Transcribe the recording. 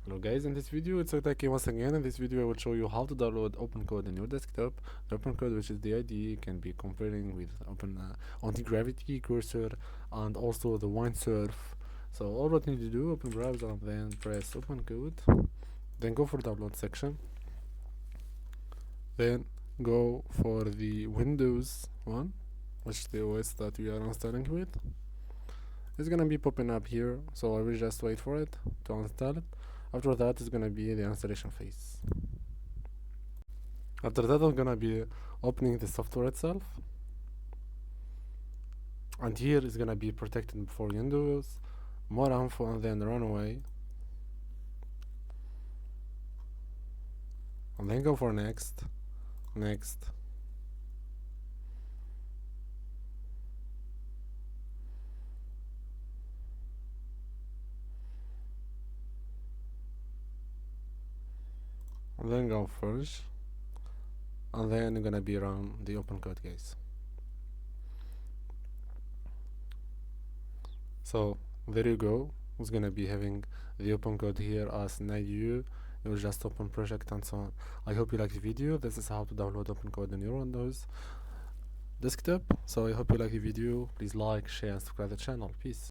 Hello guys, in this video it's Otaki once again. In this video I will show you how to download opencode in your desktop. The opencode, which is the IDE, can be comparing with anti-gravity cursor and also the windsurf. So all what you need to do, open browser and then press opencode, then go for download section, then go for the Windows one, which is the OS that we are installing with. It's gonna be popping up here, so I will just wait for it to install it. After that, it's gonna be the installation phase. After that, I'm gonna be opening the software itself, and here is gonna be protected for Windows, more info, and then runaway, and then go for next. And then go first, and then I'm gonna be run the opencode, guys. So there you go. It's gonna be having the opencode here as an IDE. You will just open project and so on. I hope you like the video. This is how to download opencode on your Windows desktop. So I hope you like the video. Please like, share, and subscribe the channel. Peace.